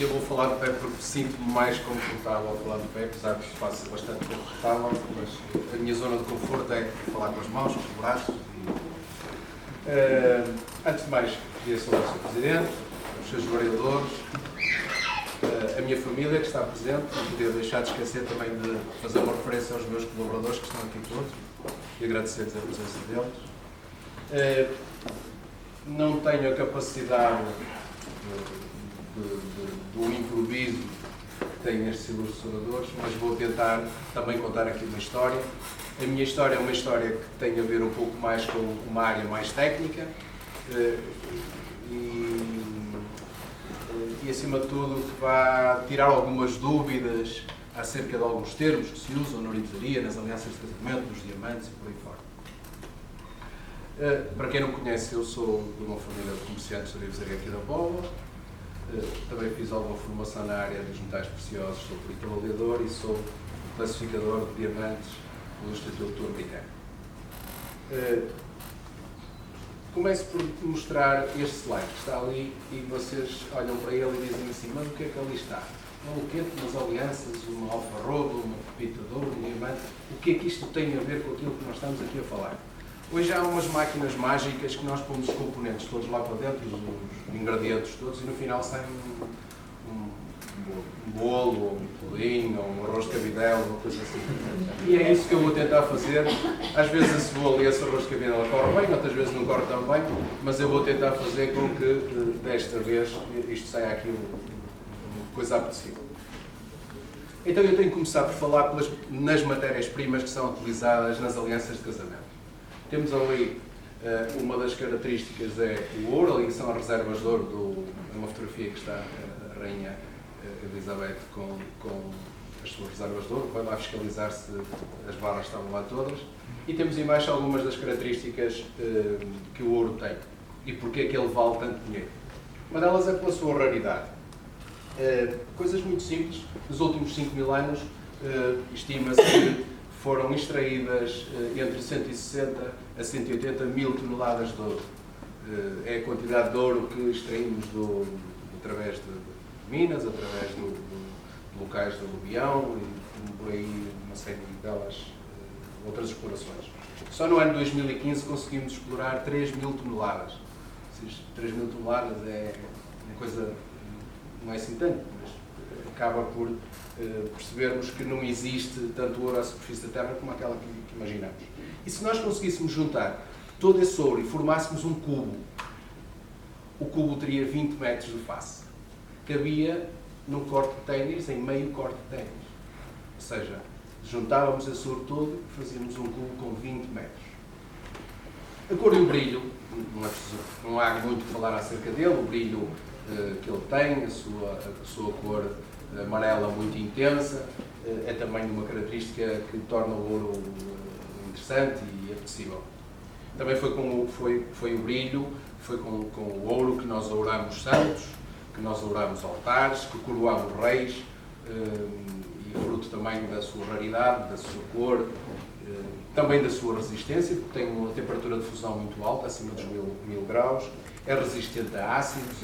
Eu vou falar de pé porque sinto-me mais confortável a falar de pé, apesar de estar bastante confortável, mas a minha zona de conforto é falar com as mãos, com os braços. Antes de mais, queria saudar o Sr. Presidente, os seus vereadores, a minha família que está presente, não podia deixar de esquecer também de fazer uma referência aos meus colaboradores que estão aqui todos e agradecer-lhes a presença deles. Não tenho a capacidade do improviso que têm estes ilustradores, mas vou tentar também contar aqui uma história. A minha história é uma história que tem a ver um pouco mais com uma área mais técnica e acima de tudo, que vai tirar algumas dúvidas acerca de alguns termos que se usam na orivesaria, nas alianças de casamento, nos diamantes e por aí fora. Para quem não conhece, eu sou de uma família de comerciantes de orivesaria aqui da Póvoa. Também fiz alguma formação na área dos metais preciosos, sou perito avaliador e sou classificador de diamantes do Instituto Americano. Começo por mostrar este slide que está ali e vocês olham para ele e dizem assim, mas o que é que ali está? Um loquete, umas alianças, uma alfarroba, uma pepita de ouro, um diamante. O que é que isto tem a ver com aquilo que nós estamos aqui a falar? Hoje há umas máquinas mágicas que nós pomos os componentes todos lá para dentro, os ingredientes todos, e no final sai um bolo, ou um pudim, ou um arroz de cabidela, uma coisa assim. E é isso que eu vou tentar fazer. Às vezes a cebola e esse arroz de cabidela corre bem, outras vezes não corre tão bem, mas eu vou tentar fazer com que desta vez isto saia aqui uma coisa apetecível. Então eu tenho que começar por falar nas matérias-primas que são utilizadas nas alianças de casamento. Temos ali, uma das características é o ouro, ali são as reservas de ouro, é uma fotografia que está a Rainha Elizabeth com as suas reservas de ouro, vai lá fiscalizar se as barras estavam lá todas. E temos em baixo algumas das características que o ouro tem e porque é que ele vale tanto dinheiro. Uma delas é pela sua raridade. Coisas muito simples, nos últimos 5.000 anos estima-se que foram extraídas entre 160 a 180 mil toneladas de ouro. É a quantidade de ouro que extraímos através de minas, através de locais de aluvião e por aí uma série delas, outras explorações. Só no ano 2015 conseguimos explorar 3.000 toneladas. 3.000 toneladas é uma coisa, não é assim tanto, mas acaba por percebermos que não existe tanto ouro à superfície da Terra como aquela que imaginamos. E se nós conseguíssemos juntar todo esse ouro e formássemos um cubo, o cubo teria 20 metros de face. Cabia num corte de ténis, em meio corte de ténis. Ou seja, juntávamos esse ouro todo e fazíamos um cubo com 20 metros. A cor e o brilho, não há muito a falar acerca dele, o brilho que ele tem, a sua cor amarela muito intensa, é também uma característica que torna o ouro interessante e apetecível. Também foi o brilho, foi com o ouro que nós ouramos santos, que nós ouramos altares, que coroamos reis, e fruto também da sua raridade, da sua cor, também da sua resistência, porque tem uma temperatura de fusão muito alta, acima dos 1000 graus, é resistente a ácidos,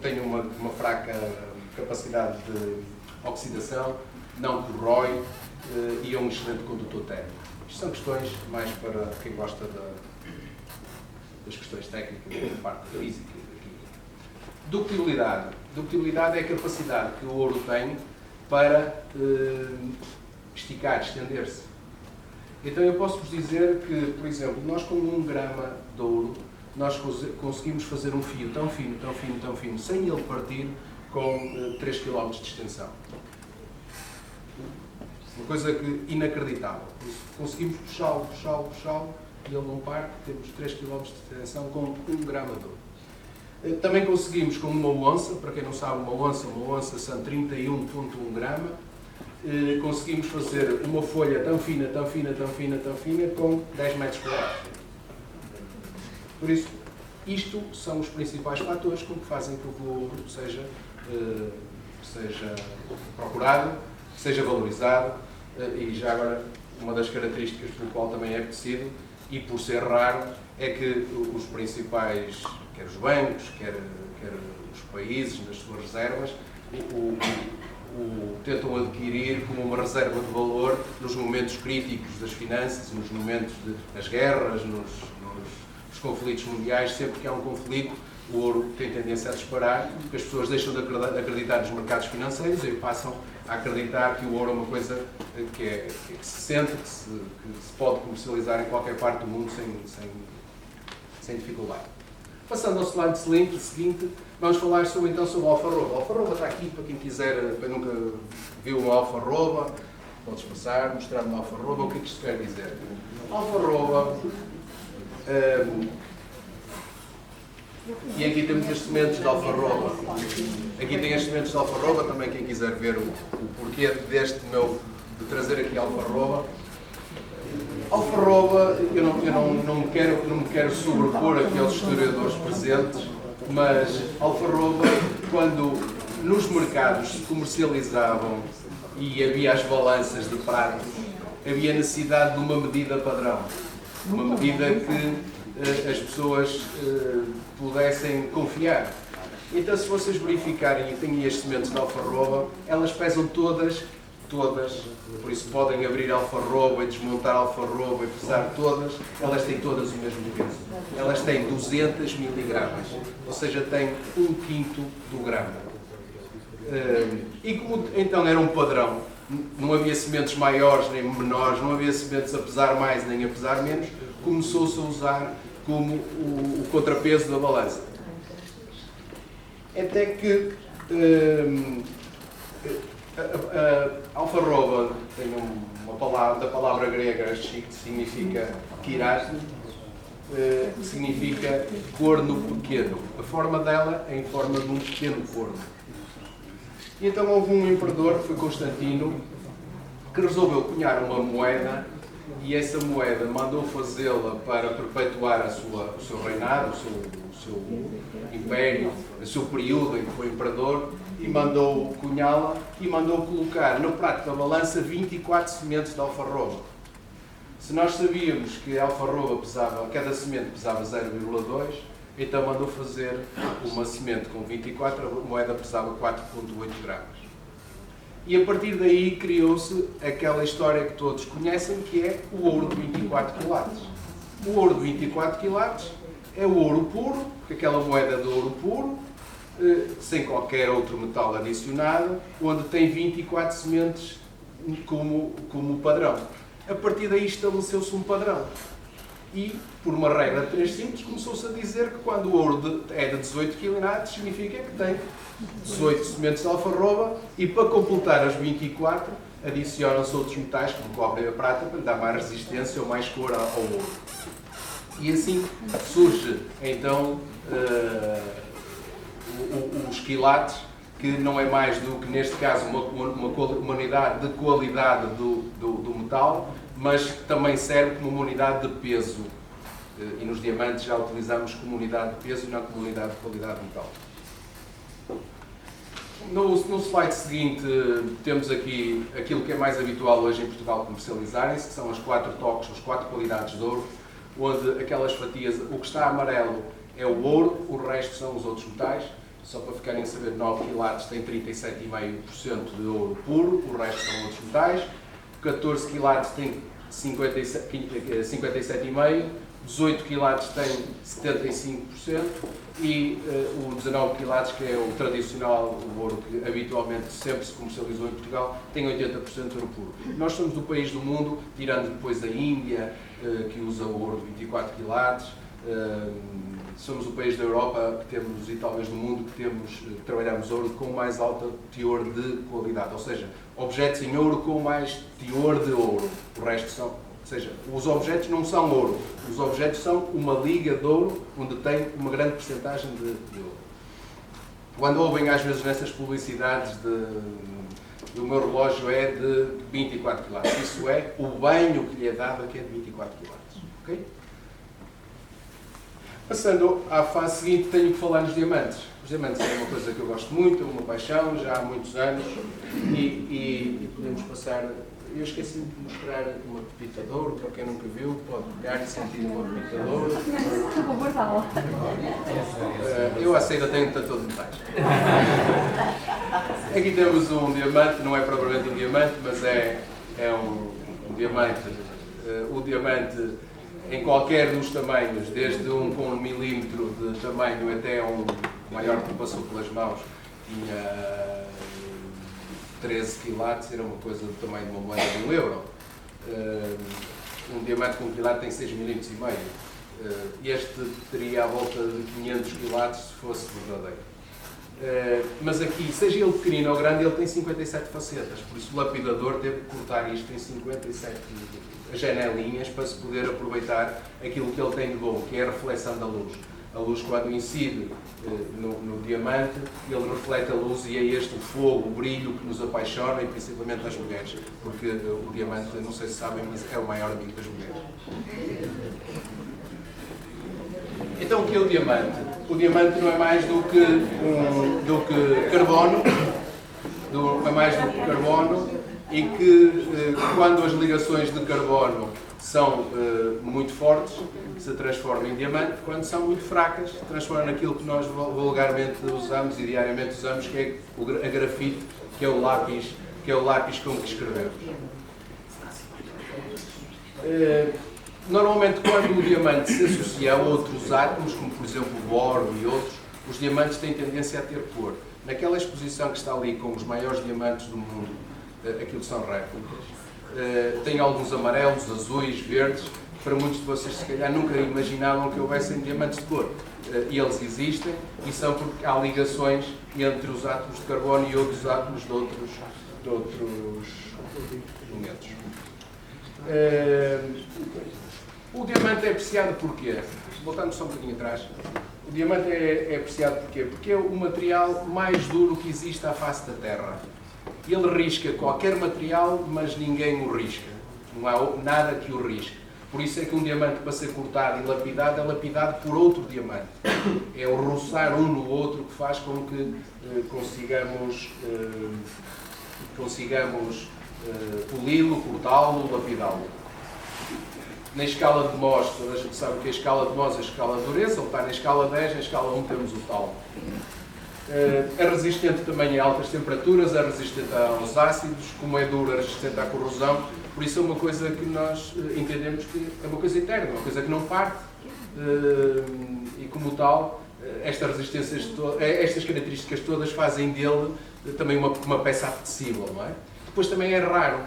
tem uma fraca capacidade de oxidação, não corrói e é um excelente condutor térmico. Isto são questões mais para quem gosta das questões técnicas, da parte física e da química. Ductilidade. Ductilidade é a capacidade que o ouro tem para esticar, estender-se. Então eu posso-vos dizer que, por exemplo, nós com 1 grama de ouro, nós conseguimos fazer um fio tão fino, tão fino, tão fino, sem ele partir, com 3 km de extensão. Uma coisa inacreditável. Conseguimos puxá-lo e ele não parte, temos 3 km de extensão com 1 grama de ouro. Também conseguimos com uma onça, para quem não sabe, uma onça são 31,1 grama, conseguimos fazer uma folha tão fina, tão fina, tão fina, tão fina, com 10 metros quadrados. Por isso, isto são os principais fatores que fazem com que o ouro seja procurado, seja valorizado e já agora uma das características pelo qual também é apetecido e por ser raro é que os principais quer os bancos, quer os países nas suas reservas, tentam adquirir como uma reserva de valor nos momentos críticos das finanças, nos momentos das guerras, nos conflitos mundiais. Sempre que há um conflito, o ouro tem tendência a disparar, porque as pessoas deixam de acreditar nos mercados financeiros e passam a acreditar que o ouro é uma coisa que se sente, que se pode comercializar em qualquer parte do mundo sem dificuldade. Passando ao slide seguinte, vamos falar então sobre a alfarroba. A alfarroba está aqui para quem quiser, para nunca viu uma alfarroba, podes passar, mostrar uma alfarroba. O que é que isto quer dizer? A alfarroba, e aqui temos as sementes de alfarroba. Aqui tem as sementes de alfarroba, também quem quiser ver o porquê de trazer aqui a alfarroba. Alfarroba, eu não me quero sobrepor aqui aos historiadores presentes, mas alfarroba, quando nos mercados se comercializavam e havia as balanças de pratos, havia necessidade de uma medida padrão, uma medida que as pessoas pudessem confiar. Então, se vocês verificarem e têm as sementes de alfarroba, elas pesam todas, por isso podem abrir a alfarroba e desmontar a alfarroba e pesar todas, elas têm todas o mesmo peso. Elas têm 200 miligramas, ou seja, têm 1/5 do grama. E como então era um padrão, não havia sementes maiores nem menores, não havia sementes a pesar mais nem a pesar menos, começou-se a usar como o contrapeso da balança. Até que a alfarroba tem uma palavra, da palavra grega que significa kiras, que significa corno pequeno. A forma dela é em forma de um pequeno corno. E então houve um imperador, que foi Constantino, que resolveu cunhar uma moeda, e essa moeda mandou fazê-la para perpetuar o seu reinado, o seu império, o seu período em que foi imperador, e mandou cunhá-la e mandou colocar no prato da balança 24 sementes de alfarroba. Se nós sabíamos que a alfarroba cada semente pesava 0,2, então mandou fazer uma semente com 24, a moeda pesava 4,8 gramas. E a partir daí criou-se aquela história que todos conhecem, que é o ouro de 24 quilates. O ouro de 24 quilates é o ouro puro, porque aquela moeda de ouro puro, sem qualquer outro metal adicionado, onde tem 24 sementes como padrão. A partir daí estabeleceu-se um padrão. E, por uma regra de 3 simples, começou-se a dizer que quando o ouro é de 18 quilates, significa que tem 18 sementes de alfarroba, e para completar as 24, adicionam-se outros metais, como o cobre e a prata, para lhe dar mais resistência ou mais cor ao ouro. E assim surge, então, os quilates, que não é mais do que, neste caso, uma unidade de qualidade do metal, mas que também serve como uma unidade de peso. E nos diamantes já utilizamos como unidade de peso e não como unidade de qualidade de metal. No slide seguinte temos aqui aquilo que é mais habitual hoje em Portugal comercializarem-se, que são as 4 toques, as 4 qualidades de ouro, onde aquelas fatias, o que está amarelo é o ouro, o resto são os outros metais. Só para ficarem a saber, 9 quilates tem 37,5% de ouro puro, o resto são outros metais. 14 quilates tem 57,5%, 18 quilates tem 75% e o 19 quilates, que é o tradicional, o ouro que habitualmente sempre se comercializou em Portugal, tem 80% de ouro puro. Nós somos do país do mundo, tirando depois a Índia, que usa o ouro de 24 quilates, somos o país da Europa que temos, e talvez do mundo, que trabalhamos ouro com mais alto teor de qualidade, ou seja, objetos em ouro com mais teor de ouro. O resto são, ou seja, os objetos não são ouro, os objetos são uma liga de ouro onde tem uma grande percentagem de ouro. Quando ouvem às vezes nessas publicidades o meu relógio é de 24 quilates, isso é o banho que lhe é dado, que é de 24 quilates. Okay? Passando à fase seguinte, tenho que falar nos diamantes. Os diamantes é uma coisa que eu gosto muito, é uma paixão, já há muitos anos, e podemos passar. eu esqueci de mostrar uma pepita de ouro, para quem nunca viu, pode pegar e sentir uma pepita de ouro. Vou guardá-la. Eu aceito, tenho tanto de metais. Aqui temos um diamante, não é propriamente um diamante, mas é um diamante. O diamante em qualquer dos tamanhos, desde um com 1 milímetro de tamanho até um maior que me passou pelas mãos, tinha 13 quilates, era uma coisa do tamanho de uma moeda de €1. Um diamante com 1 quilate tem 6,5 milímetros. Este teria à volta de 500 quilates se fosse verdadeiro. Mas aqui, seja ele pequenino ou grande, ele tem 57 facetas, por isso o lapidador teve que cortar isto em 57 janelinhas para se poder aproveitar aquilo que ele tem de bom, que é a reflexão da luz. A luz, quando incide no diamante, ele reflete a luz e é este o fogo, o brilho que nos apaixona, e principalmente as mulheres, porque o diamante, não sei se sabem, mas é o maior amigo das mulheres. Então, o que é o diamante? O diamante não é mais do que carbono, é mais do que carbono, e que quando as ligações de carbono são muito fortes, se transformam em diamante, quando são muito fracas, se transformam naquilo que nós vulgarmente usamos e diariamente usamos, que é a grafite, que é o lápis com que escrevemos. Normalmente, quando o diamante se associa a outros átomos, como por exemplo o boro e outros, os diamantes têm tendência a ter cor. Naquela exposição que está ali com os maiores diamantes do mundo, aquilo são réplicas, tem alguns amarelos, azuis, verdes. Para muitos de vocês, se calhar, nunca imaginavam que houvessem diamantes de cor. E eles existem, e são porque há ligações entre os átomos de carbono e outros átomos de outros elementos. O diamante é apreciado porquê? Voltando só um bocadinho atrás. O diamante é apreciado porquê? Porque é o material mais duro que existe à face da Terra. Ele risca qualquer material, mas ninguém o risca. Não há nada que o risque. Por isso é que um diamante, para ser cortado e lapidado, é lapidado por outro diamante. É o roçar um no outro que faz com que consigamos poli-lo, cortá-lo, lapidá-lo. Na escala de Mohs, toda a gente sabe que a escala de Mohs é a escala de dureza, ele está na escala 10, na escala 1 temos o tal. É resistente também a altas temperaturas, é resistente aos ácidos, como é duro, é resistente à corrosão, por isso é uma coisa que nós entendemos que é uma coisa eterna, uma coisa que não parte, e como tal, estas características todas fazem dele também uma peça apetecível, não é? Depois também é raro,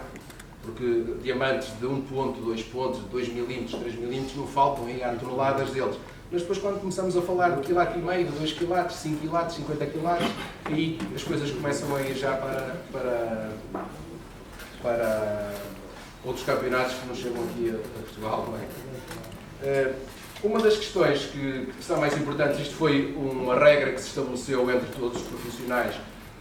porque diamantes de 1 ponto, 2 pontos, 2 milímetros, 3 milímetros não faltam, e há toneladas deles. Mas depois, quando começamos a falar de 1,5 kg, de 2 kg, 5 kg, 50 kg, aí as coisas começam a ir já para outros campeonatos que nos chegam aqui a Portugal. Não é? Uma das questões que são mais importantes, isto foi uma regra que se estabeleceu entre todos os profissionais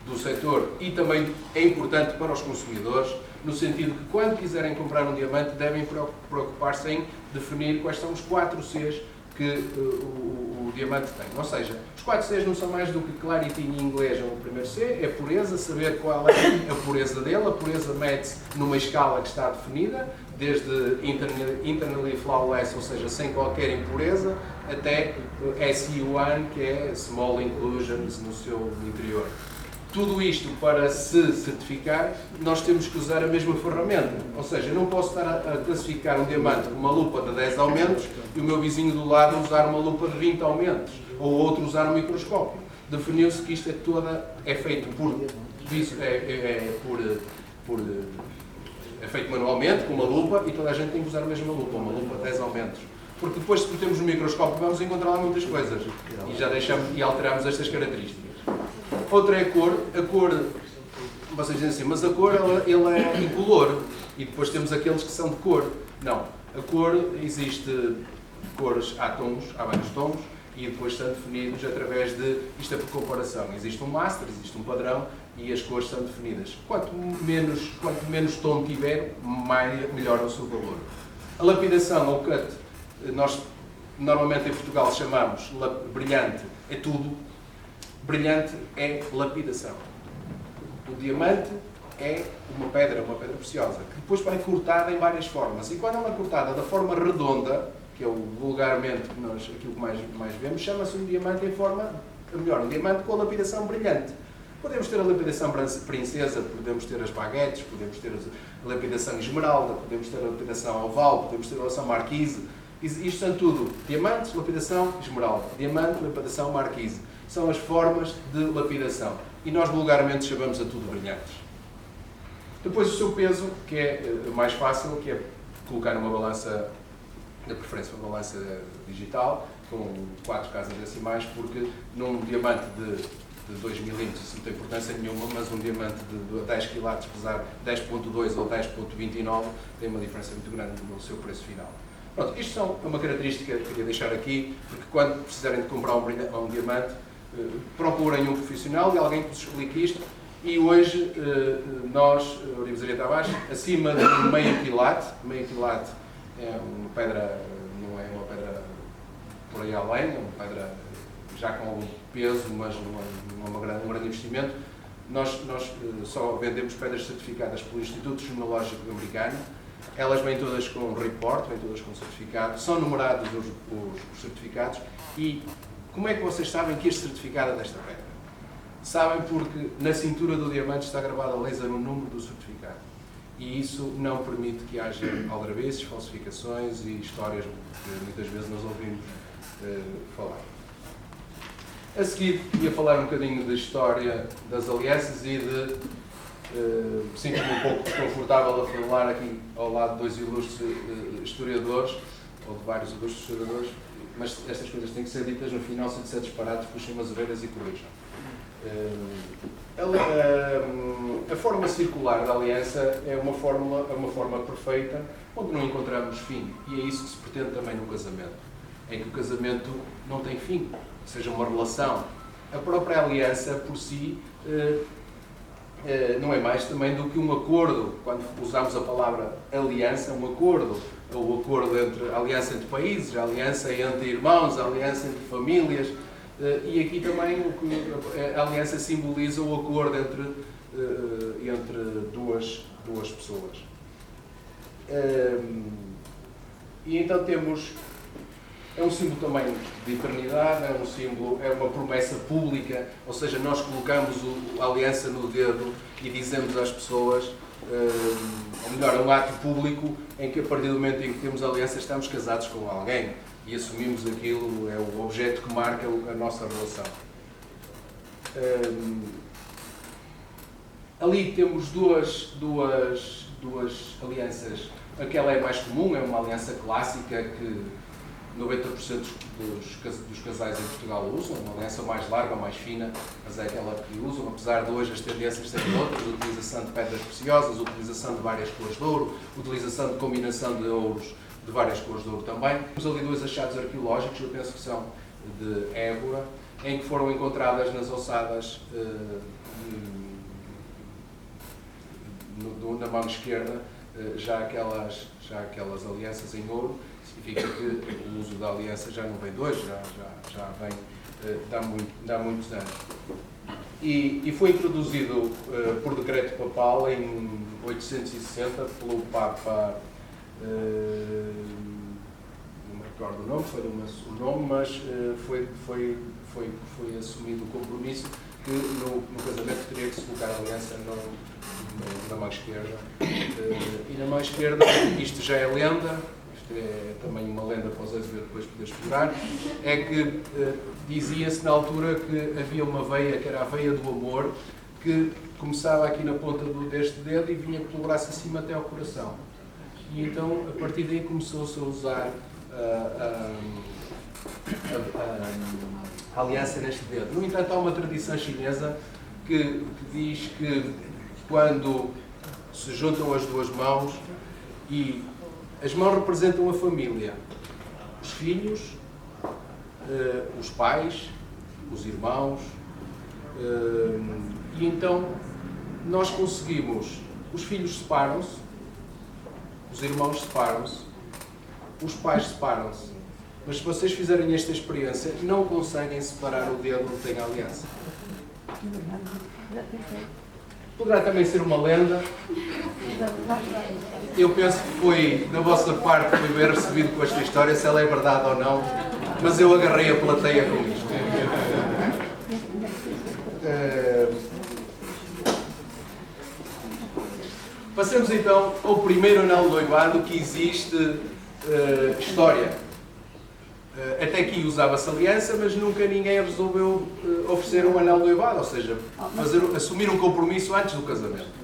do setor e também é importante para os consumidores, no sentido que quando quiserem comprar um diamante devem preocupar-se em definir quais são os 4 Cs que o diamante tem. Ou seja, os 4 Cs não são mais do que clarity em inglês, é o primeiro C, é pureza, saber qual é a pureza dele. A pureza mede-se numa escala que está definida, desde internally flawless, ou seja, sem qualquer impureza, até SE1, que é Small Inclusions no seu interior. Tudo isto, para se certificar, nós temos que usar a mesma ferramenta. Ou seja, eu não posso estar a classificar um diamante com uma lupa de 10 aumentos e o meu vizinho do lado usar uma lupa de 20 aumentos, ou outro usar um microscópio. Definiu-se que isto é feito é feito manualmente, com uma lupa, e toda a gente tem que usar a mesma lupa, uma lupa de 10 aumentos. Porque depois, se metemos no microscópio, vamos encontrar lá muitas coisas e já alteramos estas características. Outra é a cor. A cor, vocês dizem assim, mas a cor ela é incolor, e depois temos aqueles que são de cor. Não, a cor existe cores, há vários tons, e depois são definidos através de, isto é por comparação, existe um master, existe um padrão, e as cores são definidas. Quanto menos tom tiver, melhor é o seu valor. A lapidação ou cut, nós normalmente em Portugal chamamos brilhante, é tudo. Brilhante é lapidação. O diamante é uma pedra preciosa, que depois vai cortada em várias formas. E quando ela é cortada da forma redonda, que é o vulgarmente aquilo que mais vemos, chama-se um diamante em forma, melhor, um diamante com a lapidação brilhante. Podemos ter a lapidação princesa, podemos ter as baguetes, podemos ter a lapidação esmeralda, podemos ter a lapidação oval, podemos ter a lapidação marquise. Isto são tudo diamantes, lapidação esmeralda. Diamante, lapidação marquise. São as formas de lapidação. E nós vulgarmente chamamos a tudo brilhantes. Depois o seu peso, que é mais fácil, que é colocar numa balança, na preferência uma balança digital, com 4 casas decimais, porque num diamante de 2 milímetros isso não tem importância nenhuma, mas um diamante de 10 quilates pesar 10.2 ou 10.29 tem uma diferença muito grande no seu preço final. Pronto, isto é uma característica que queria deixar aqui, porque quando precisarem de comprar um diamante, procurem um profissional e alguém que vos explique isto. E hoje nós, a Orivesaria Tavares, acima de meio quilate é uma pedra, não é uma pedra por aí além, é uma pedra já com algum peso, mas não é um grande investimento. Nós só vendemos pedras certificadas pelo Instituto Genealógico Americano. Elas vêm todas com report, vêm todas com certificado, são numerados os certificados. E como é que vocês sabem que este certificado é desta pedra? Sabem porque na cintura do diamante está gravado a laser o número do certificado. E isso não permite que haja aldrabices, falsificações e histórias que muitas vezes nós ouvimos falar. A seguir, ia falar um bocadinho da história das alianças e sinto-me um pouco desconfortável a falar aqui ao lado de 2 ilustres historiadores, ou de vários ilustres historiadores, mas estas coisas têm que ser ditas no final, se disser disparados, puxem as orelhas e corrijam. A forma circular da aliança é uma forma perfeita, onde não encontramos fim, e é isso que se pretende também no casamento, em que o casamento não tem fim, seja uma relação. A própria aliança, por si, não é mais também do que um acordo. Quando usamos a palavra aliança, um acordo. O acordo entre a aliança entre países, a aliança entre irmãos, a aliança entre famílias. E aqui também a aliança simboliza o acordo entre duas pessoas. E então temos... É um símbolo também de eternidade, é um símbolo, é uma promessa pública, ou seja, nós colocamos a aliança no dedo e dizemos às pessoas, ou melhor, é um ato público em que a partir do momento em que temos a aliança estamos casados com alguém e assumimos aquilo, é o objeto que marca a nossa relação. Ali temos duas alianças. Aquela é mais comum, é uma aliança clássica que 90% dos casais em Portugal usam, uma aliança mais larga, mais fina, mas é aquela que usam, apesar de hoje as tendências serem outras, a utilização de pedras preciosas, a utilização de várias cores de ouro, a utilização de combinação de ouros de várias cores de ouro também. Temos ali 2 achados arqueológicos, eu penso que são de Évora, em que foram encontradas nas ossadas na mão esquerda já aquelas alianças em ouro. Significa que o uso da aliança já não vem de hoje, já vem de há muitos anos. E foi introduzido por decreto papal em 860 pelo Papa, não me recordo o nome, o nome, mas foi assumido o compromisso que no casamento teria que se colocar a aliança na mão esquerda. E na mão esquerda, isto já é lenda, é também uma lenda para os Azevedo depois poder explorar, é que dizia-se na altura que havia uma veia, que era a veia do amor, que começava aqui na ponta deste dedo e vinha pelo braço acima até ao coração. E então, a partir daí, começou-se a usar a aliança neste dedo. No entanto, há uma tradição chinesa que diz que quando se juntam as duas mãos e as mãos representam a família, os filhos, os pais, os irmãos, e então nós conseguimos, os filhos separam-se, os irmãos separam-se, os pais separam-se, mas se vocês fizerem esta experiência, não conseguem separar o dedo onde tem a aliança. Poderá também ser uma lenda. Eu penso que foi, da vossa parte, foi bem recebido com esta história, se ela é verdade ou não, mas eu agarrei a plateia com isto. Passemos então ao primeiro anel de noivado que existe história. Até aqui usava-se aliança, mas nunca ninguém resolveu oferecer um anel de noivado, ou seja, assumir um compromisso antes do casamento.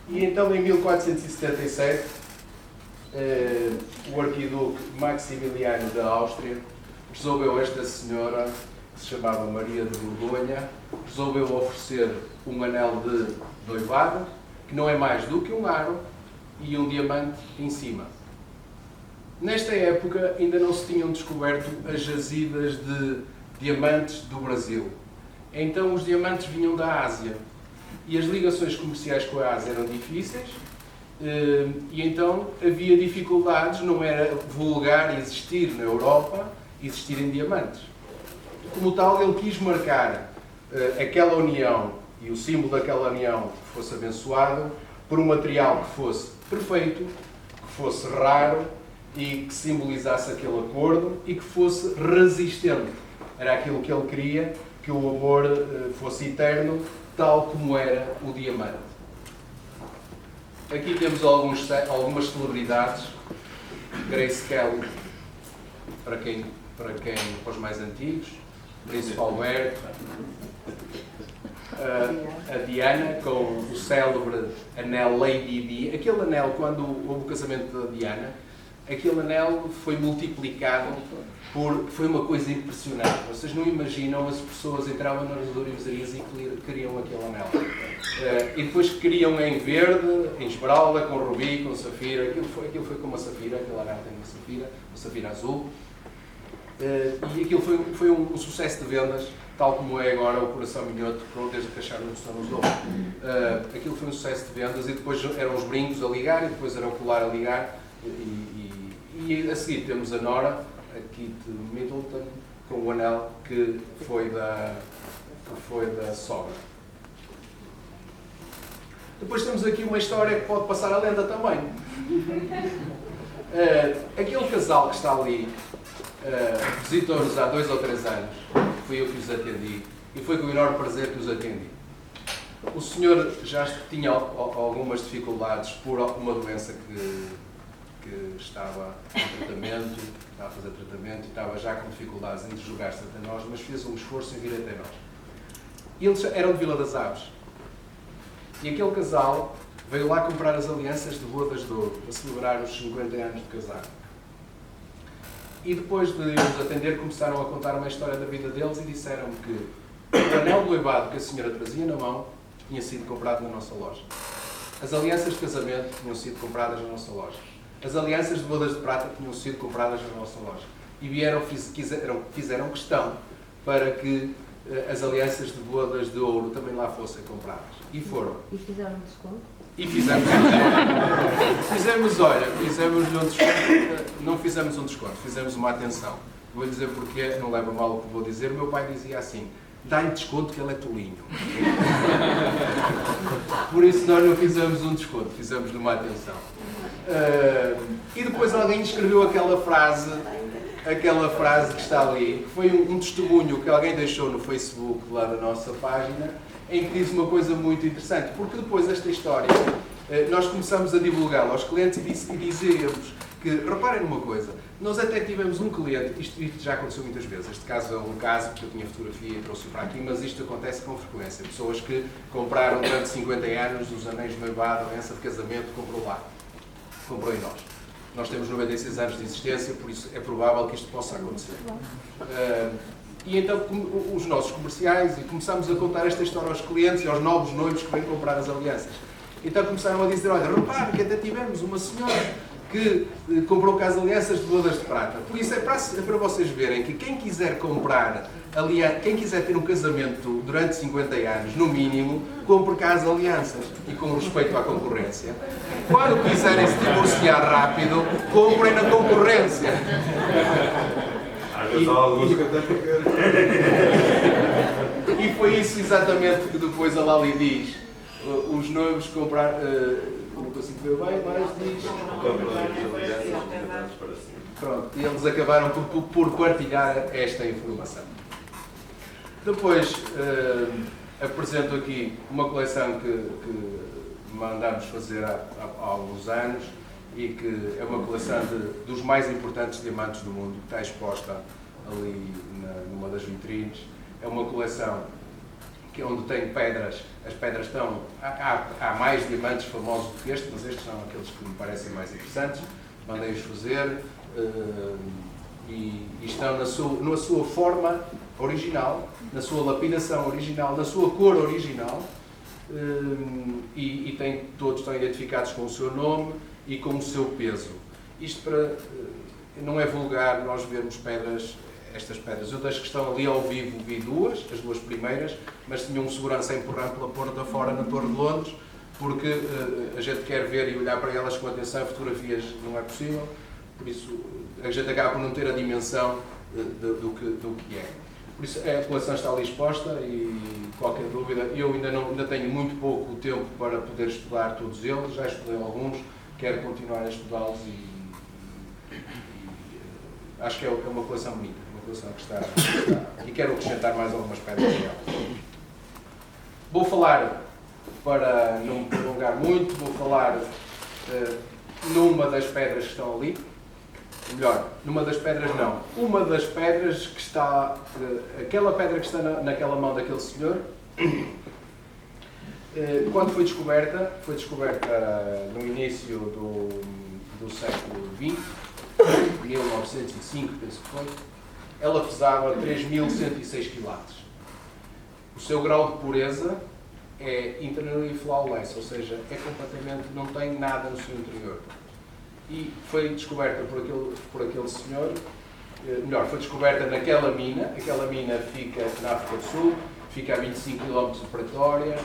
E então, em 1477, o arquiduque Maximiliano da Áustria resolveu, esta senhora, que se chamava Maria de Borgonha, resolveu oferecer um anel de noivado, que não é mais do que um aro e um diamante em cima. Nesta época ainda não se tinham descoberto as jazidas de diamantes do Brasil. Então os diamantes vinham da Ásia e as ligações comerciais com a Ásia eram difíceis e então havia dificuldades, não era vulgar existir na Europa, existirem diamantes. Como tal, ele quis marcar aquela união e o símbolo daquela união que fosse abençoado por um material que fosse perfeito, que fosse raro e que simbolizasse aquele acordo e que fosse resistente. Era aquilo que ele queria, que o amor fosse eterno, tal como era o diamante. Aqui temos algumas celebridades. Grace Kelly, para os mais antigos, Príncipe Alberto, a Diana com o célebre anel Lady Di. Aquele anel, quando houve o casamento da Diana, aquele anel foi multiplicado foi uma coisa impressionante. Vocês não imaginam, as pessoas entravam nas ourivezarias e queriam aquele anel. E depois queriam em verde, em esmeralda, com rubi, com safira. Aquilo foi com uma safira, aquele anel tem uma safira azul. E aquilo foi um sucesso de vendas, tal como é agora o coração minhoto, desde que acharam que nos dou. Aquilo foi um sucesso de vendas e depois eram os brincos a ligar e depois era o colar a ligar. E a seguir temos a Nora, a Kate Middleton, com o anel que foi da sogra. Depois temos aqui uma história que pode passar a lenda também. Aquele casal que está ali visitou-nos há 2 ou 3 anos, fui eu que os atendi, e foi com enorme prazer que os atendi. O senhor já tinha algumas dificuldades por uma doença que estava a fazer tratamento e estava já com dificuldades em deslocar-se até nós, mas fez um esforço em vir até nós. E eles eram de Vila das Aves. E aquele casal veio lá comprar as alianças de bodas de ouro para celebrar os 50 anos de casado. E depois de os atender, começaram a contar uma história da vida deles e disseram que o anel de noivado que a senhora trazia na mão tinha sido comprado na nossa loja. As alianças de casamento tinham sido compradas na nossa loja. As alianças de bodas de prata tinham sido compradas na nossa loja. E fizeram questão para que as alianças de bodas de ouro também lá fossem compradas. E foram. E fizeram desconto? E fizemos um desconto. Não fizemos um desconto, fizemos uma atenção. Vou dizer porque, não leva mal o que vou dizer. O meu pai dizia assim: dá-lhe desconto que ele é tolinho. Por isso nós não fizemos um desconto, fizemos uma atenção. E depois alguém escreveu aquela frase que está ali, que foi um testemunho que alguém deixou no Facebook lá da nossa página, em que diz uma coisa muito interessante, porque depois desta história nós começamos a divulgá-la aos clientes e dizíamos que, reparem numa coisa, nós até tivemos um cliente, isto já aconteceu muitas vezes, este caso é um caso porque eu tinha fotografia e trouxe para aqui, mas isto acontece com frequência, pessoas que compraram durante 50 anos os anéis de noivado, a aliança de casamento, comprou em nós. Nós temos 96 anos de existência, por isso é provável que isto possa acontecer. E então os nossos comerciais, e começámos a contar esta história aos clientes e aos novos noivos que vêm comprar as alianças. Então começaram a dizer: olha, repare que até tivemos uma senhora que comprou cá as alianças de bodas de prata. Por isso é para vocês verem que quem quiser comprar, quem quiser ter um casamento durante 50 anos, no mínimo, compre cá as alianças. E com respeito à concorrência, quando quiserem se divorciar rápido, comprem na concorrência. E foi isso exatamente que depois a Lali diz. os noivos compraram, não consigo ver bem, mas diz... Pronto, e eles acabaram por partilhar esta informação. Depois, apresento aqui uma coleção que mandamos fazer há alguns anos e que é uma coleção dos mais importantes diamantes do mundo, que está exposta ali numa das vitrines. É uma coleção onde tem pedras, as pedras estão... Há mais diamantes famosos do que este, mas estes são aqueles que me parecem mais interessantes. Mandei-os fazer e estão na sua forma original, na sua lapidação original, na sua cor original, e todos estão identificados com o seu nome e com o seu peso. Isto não é vulgar nós vermos estas pedras. Eu das que estão ali ao vivo vi as duas primeiras, mas tinha um segurança a empurrar pela porta fora na Torre de Londres, porque a gente quer ver e olhar para elas com atenção, fotografias não é possível, por isso a gente acaba por não ter a dimensão do que é. Por isso a coleção está ali exposta e qualquer dúvida, eu ainda tenho muito pouco tempo para poder estudar todos eles, já estudei alguns, quero continuar a estudá-los e acho que é uma coleção bonita, uma coleção que está e quero acrescentar mais algumas pedras a ela. Vou falar, para não me prolongar muito, vou falar numa das pedras que estão ali. Melhor, numa das pedras não. Uma das pedras que está... aquela pedra que está naquela mão daquele senhor, quando foi descoberta no início do século XX, 1905, penso que foi, ela pesava 3.106 quilates. O seu grau de pureza é internally flawless, ou seja, não tem nada no seu interior. E foi descoberta por aquele senhor, foi descoberta naquela mina. Aquela mina fica na África do Sul, fica a 25 km de Pretória,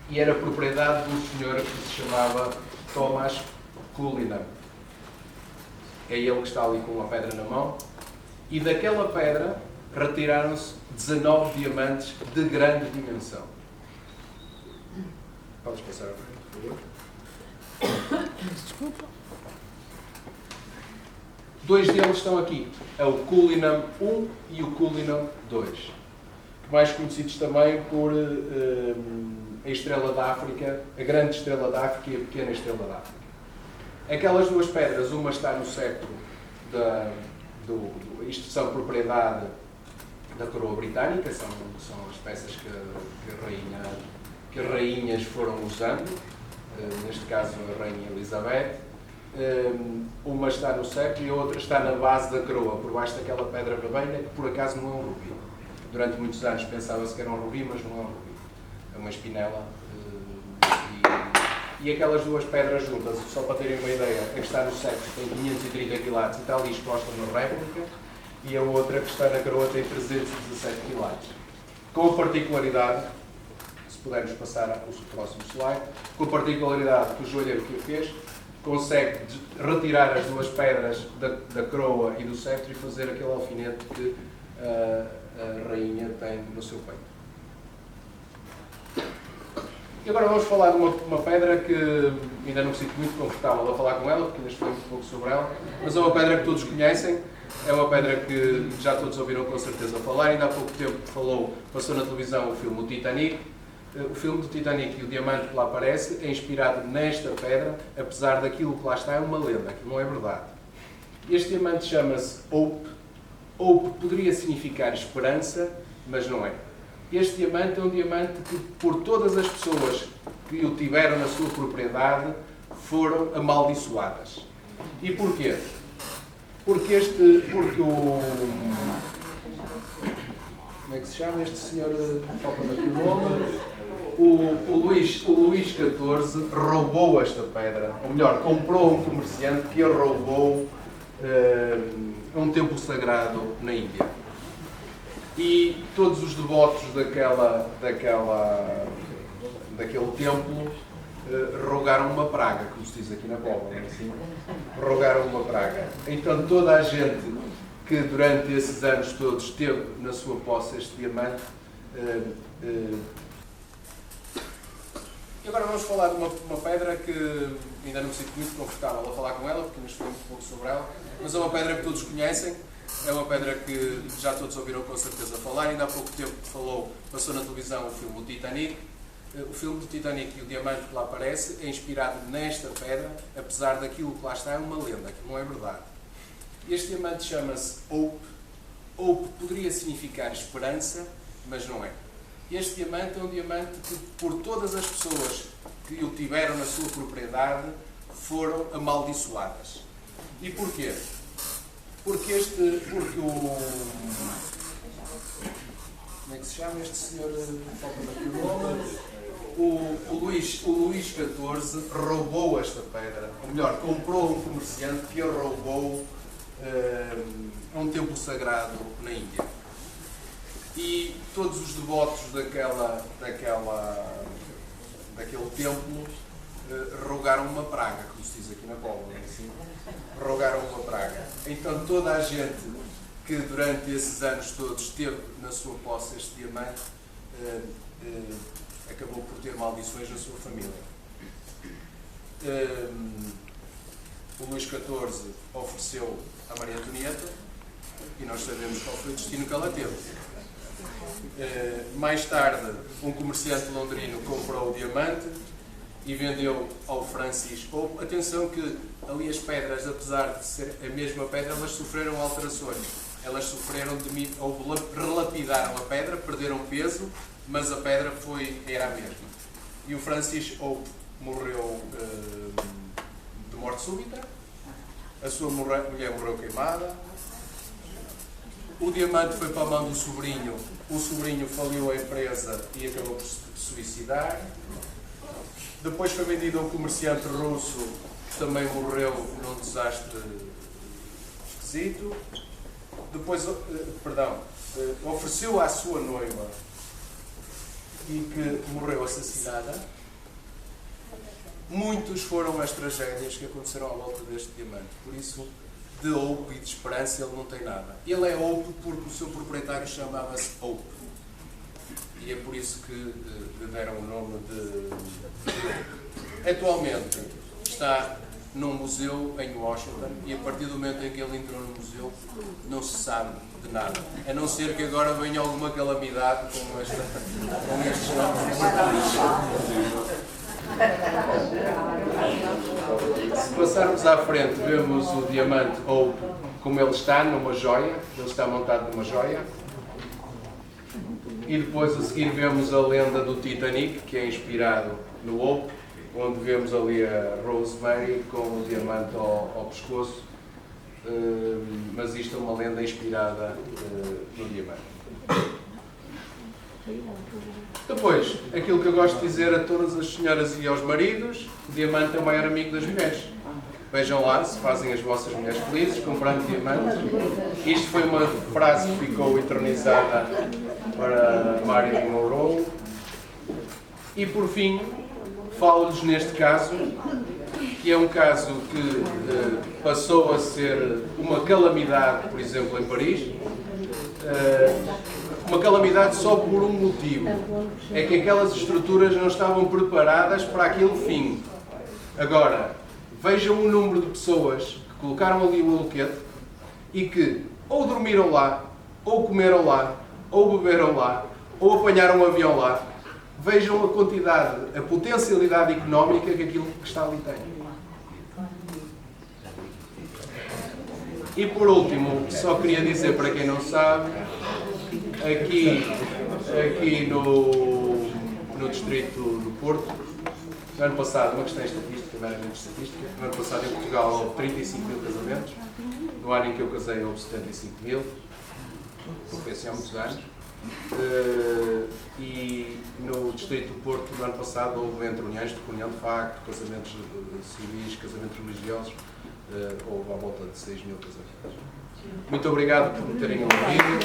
e era propriedade de um senhor que se chamava Thomas Cullinan. É ele que está ali com uma pedra na mão, e daquela pedra retiraram-se 19 diamantes de grande dimensão. Podes passar a frente, por favor? Desculpa. 2 deles estão aqui. É o Cullinan 1 e o Cullinan 2. Mais conhecidos também por a Estrela da África, a Grande Estrela da África e a Pequena Estrela da África. Aquelas duas pedras, uma está no cetro isto são propriedade da coroa britânica, são as peças que as rainhas foram usando, neste caso a Rainha Elizabeth. Uma está no cetro e a outra está na base da coroa, por baixo daquela pedra vermelha, que por acaso não é um rubi. Durante muitos anos pensava-se que era um rubi, mas não é um rubi. É uma espinela. E aquelas duas pedras juntas, só para terem uma ideia, a que está no cetro tem 530 quilates e está ali exposta na réplica, e a outra que está na coroa tem 317 quilates. Com a particularidade, se pudermos passar ao próximo slide, com a particularidade que o joalheiro que o fez consegue retirar as duas pedras da coroa e do cetro e fazer aquele alfinete que a rainha tem no seu peito. E agora vamos falar de uma pedra que ainda não me sinto muito confortável a falar com ela, porque ainda explico um pouco sobre ela, mas é uma pedra que todos conhecem, é uma pedra que já todos ouviram com certeza falar. Ainda há pouco tempo passou na televisão o filme O Titanic. O filme do Titanic e o diamante que lá aparece é inspirado nesta pedra, apesar daquilo que lá está é uma lenda, aquilo não é verdade. Este diamante chama-se Hope. Hope poderia significar esperança, mas não é. Este diamante é um diamante que, por todas as pessoas que o tiveram na sua propriedade, foram amaldiçoadas. E porquê? Porque o... Como é que se chama este senhor? Falta-me aqui o nome. O Luís XIV roubou esta pedra. Ou melhor, comprou um comerciante que a roubou um templo sagrado na Índia. E todos os devotos daquele templo rogaram uma praga, como se diz aqui na Póvoa, não é assim? Rogaram uma praga. Então toda a gente que durante esses anos todos teve na sua posse este diamante E agora vamos falar de uma pedra que ainda não me sinto muito confortável a falar com ela, porque nos falei um pouco sobre ela, mas é uma pedra que todos conhecem, é uma pedra que já todos ouviram com certeza falar. Ainda há pouco tempo passou na televisão o filme O Titanic. O filme do Titanic e o diamante que lá aparece é inspirado nesta pedra, apesar daquilo que lá está é uma lenda, que não é verdade. Este diamante chama-se Hope. Hope poderia significar esperança, mas não é. Este diamante é um diamante que, por todas as pessoas que o tiveram na sua propriedade, foram amaldiçoadas. E porquê? Porque o... Como é que se chama este senhor? Falta-me aqui o nome. O Luís XIV roubou esta pedra. Ou melhor, comprou um comerciante que a roubou a um templo sagrado na Índia. E todos os devotos daquele templo rogaram uma praga, como se diz aqui na Póvoa, assim, rogaram uma praga. Então toda a gente que durante esses anos todos teve na sua posse este diamante acabou por ter maldições na sua família. O Luís XIV ofereceu a Maria Antonieta e nós sabemos qual foi o destino que ela teve. Mais tarde, um comerciante londrino comprou o diamante e vendeu ao Francis Hope. Atenção que ali as pedras, apesar de ser a mesma pedra, elas sofreram alterações. Elas sofreram relapidaram a pedra, perderam peso, mas a pedra era a mesma. E o Francis Hope morreu de morte súbita, a sua mulher morreu queimada, o diamante foi para a mão do sobrinho, o sobrinho faliu a empresa e acabou por se suicidar. Depois foi vendido a um comerciante russo que também morreu num desastre esquisito. Depois, ofereceu à sua noiva e que morreu assassinada. Muitos foram as tragédias que aconteceram à volta deste diamante. Por isso, de Hope e de esperança ele não tem nada. Ele é Hope porque o seu proprietário chamava-se Hope. E é por isso que lhe deram o nome de Hope. Atualmente está num museu em Washington e a partir do momento em que ele entrou no museu não se sabe de nada. A não ser que agora venha alguma calamidade com estes nomes. Se passarmos à frente, vemos o diamante Hope como ele está, numa joia. Ele está montado numa joia. E depois a seguir vemos a lenda do Titanic, que é inspirado no Hope, onde vemos ali a Rosemary com o diamante ao pescoço. Mas isto é uma lenda inspirada no diamante. Depois, aquilo que eu gosto de dizer a todas as senhoras e aos maridos, o diamante é o maior amigo das mulheres. Vejam lá se fazem as vossas mulheres felizes comprando diamantes. Isto foi uma frase que ficou eternizada para Marilyn Monroe. E por fim, falo-lhes neste caso, que é um caso que passou a ser uma calamidade, por exemplo, em Paris. Uma calamidade só por um motivo. É que aquelas estruturas não estavam preparadas para aquele fim. Agora, vejam o número de pessoas que colocaram ali o aluquete e que ou dormiram lá, ou comeram lá, ou beberam lá, ou apanharam um avião lá. Vejam a quantidade, a potencialidade económica que aquilo que está ali tem. E por último, só queria dizer para quem não sabe, aqui no distrito do Porto, no ano passado, uma questão estatística, meramente estatística, no ano passado em Portugal houve 35 mil casamentos, no ano em que eu casei houve 75 mil, foi assim há muitos anos, e no distrito do Porto, no ano passado, houve entre uniões de comunhão de facto, casamentos civis, casamentos religiosos, houve à volta de 6 mil casamentos. Muito obrigado por me terem ouvido.